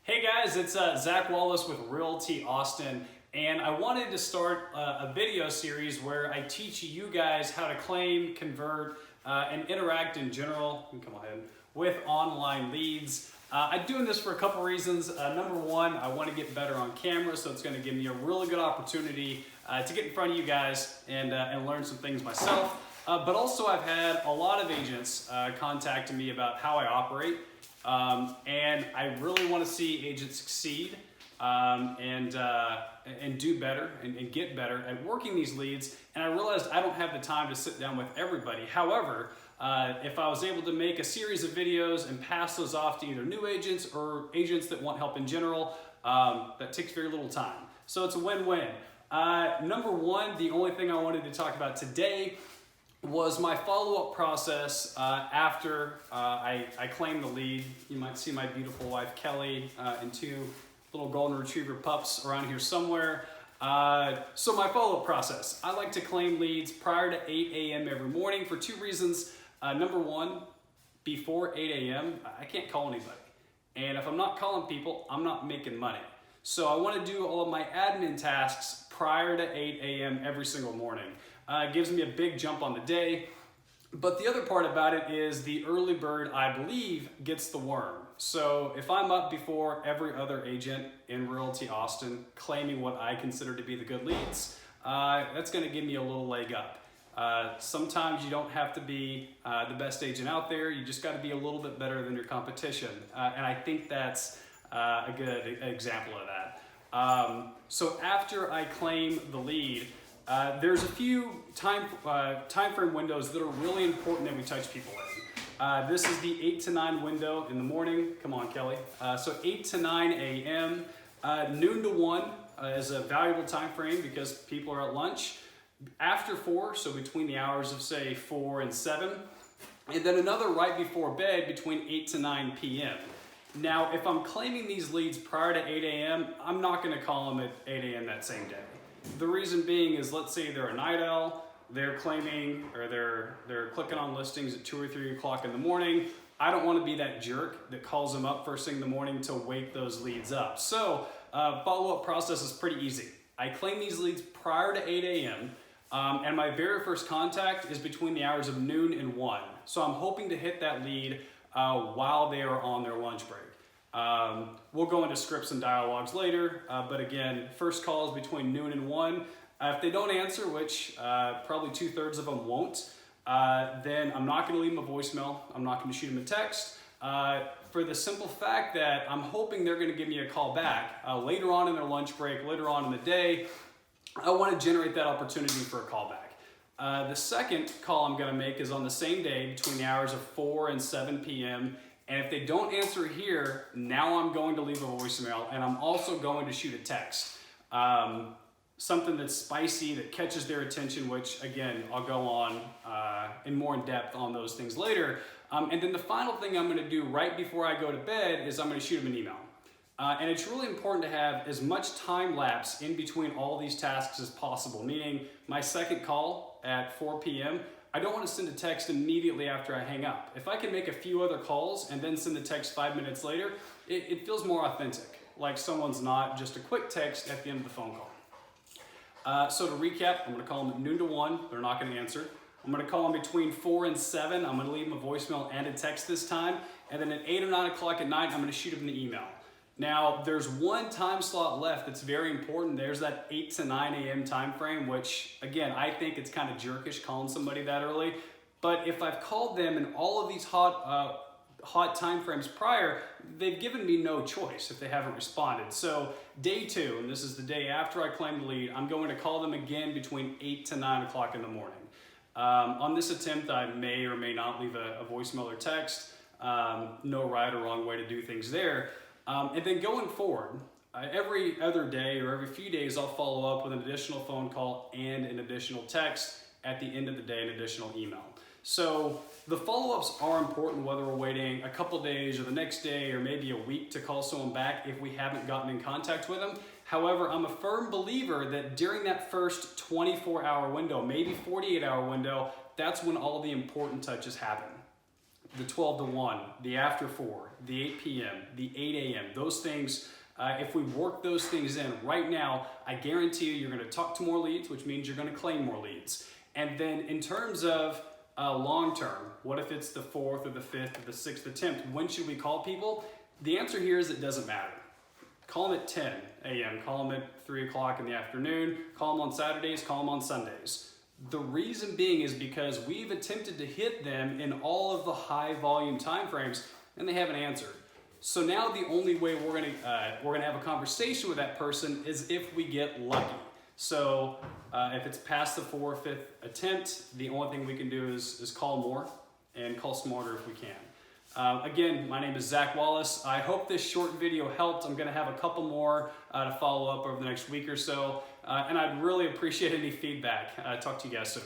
Hey guys, it's Zach Wallace with Realty Austin, and I wanted to start a video series where I teach you guys how to claim, convert, and interact in general, come ahead, with online leads. I'm doing this for a couple reasons. Number one, I want to get better on camera, so it's going to give me a really good opportunity to get in front of you guys and learn some things myself. But also I've had a lot of agents contacting me about how I operate. And I really want to see agents succeed and do better and get better at working these leads. And I realized I don't have the time to sit down with everybody. However, if I was able to make a series of videos and pass those off to either new agents or agents that want help in general, that takes very little time. So it's a win-win. Number one, the only thing I wanted to talk about today was my follow-up process after I claim the lead. You might see my beautiful wife Kelly and two little golden retriever pups around here somewhere. So my follow-up process. I like to claim leads prior to 8 a.m. every morning for two reasons. Number one, before 8 a.m. I can't call anybody. And if I'm not calling people, I'm not making money. So I want to do all of my admin tasks prior to 8 a.m. every single morning. It gives me a big jump on the day. But the other part about it is the early bird, I believe, gets the worm. So if I'm up before every other agent in Realty Austin claiming what I consider to be the good leads, that's going to give me a little leg up. Sometimes you don't have to be the best agent out there. You just got to be a little bit better than your competition. And I think that's a good example of that. So after I claim the lead, there's a few time frame windows that are really important that we touch people in. This is the 8 to 9 window in the morning. Come on, Kelly. So 8 to 9 a.m. Noon to 1 is a valuable time frame because people are at lunch. After 4, so between the hours of say 4 and 7. And then another right before bed between 8 to 9 p.m. Now, if I'm claiming these leads prior to 8 a.m., I'm not going to call them at 8 a.m. that same day. The reason being is, let's say they're a night owl, they're claiming or they're clicking on listings at 2 or 3 o'clock in the morning. I don't want to be that jerk that calls them up first thing in the morning to wake those leads up. So follow-up process is pretty easy. I claim these leads prior to 8 a.m. And my very first contact is between the hours of noon and 1. So I'm hoping to hit that lead while they are on their lunch break. We'll go into scripts and dialogues later, but again, first call is between noon and 1. If they don't answer, which probably 2/3 of them won't, then I'm not going to leave them a voicemail. I'm not going to shoot them a text for the simple fact that I'm hoping they're going to give me a call back later on in their lunch break, later on in the day. I want to generate that opportunity for a call back. The second call I'm going to make is on the same day between the hours of 4 and 7 p.m. And if they don't answer here, now I'm going to leave a voicemail, and I'm also going to shoot a text. Something that's spicy, that catches their attention, which again, I'll go on in more in depth on those things later. And then the final thing I'm going to do right before I go to bed is I'm going to shoot them an email. And it's really important to have as much time lapse in between all these tasks as possible, meaning my second call at 4 p.m., I don't want to send a text immediately after I hang up. If I can make a few other calls and then send the text 5 minutes later, it feels more authentic, like someone's not just a quick text at the end of the phone call. So to recap, I'm going to call them at noon to 1. They're not going to answer. I'm going to call them between 4 and 7. I'm going to leave them a voicemail and a text this time. And then at 8 or 9 o'clock at night, I'm going to shoot them the email. Now, there's one time slot left that's very important. There's that 8 to 9 a.m. time frame, which, again, I think it's kind of jerkish calling somebody that early. But if I've called them in all of these hot time frames prior, they've given me no choice if they haven't responded. So day 2, and this is the day after I claim the lead, I'm going to call them again between 8 to 9 o'clock in the morning. On this attempt, I may or may not leave a voicemail or text. No right or wrong way to do things there. And then going forward, every other day or every few days, I'll follow up with an additional phone call and an additional text at the end of the day, an additional email. So the follow-ups are important, whether we're waiting a couple days or the next day or maybe a week to call someone back if we haven't gotten in contact with them. However, I'm a firm believer that during that first 24-hour window, maybe 48-hour window, that's when all the important touches happen. the 12 to 1, the after 4, the 8 p.m., the 8 a.m., those things, if we work those things in right now, I guarantee you're going to talk to more leads, which means you're going to claim more leads. And then in terms of long term, what if it's the 4th or the 5th or the 6th attempt? When should we call people? The answer here is it doesn't matter. Call them at 10 a.m., call them at 3 o'clock in the afternoon, call them on Saturdays, call them on Sundays. The reason being is because we've attempted to hit them in all of the high volume timeframes and they haven't answered. So now the only way we're gonna have a conversation with that person is if we get lucky. So if it's past the 4th or 5th attempt, the only thing we can do is call more and call smarter if we can. Again, my name is Zach Wallace. I hope this short video helped. I'm gonna have a couple more to follow up over the next week or so. And I'd really appreciate any feedback. Talk to you guys soon.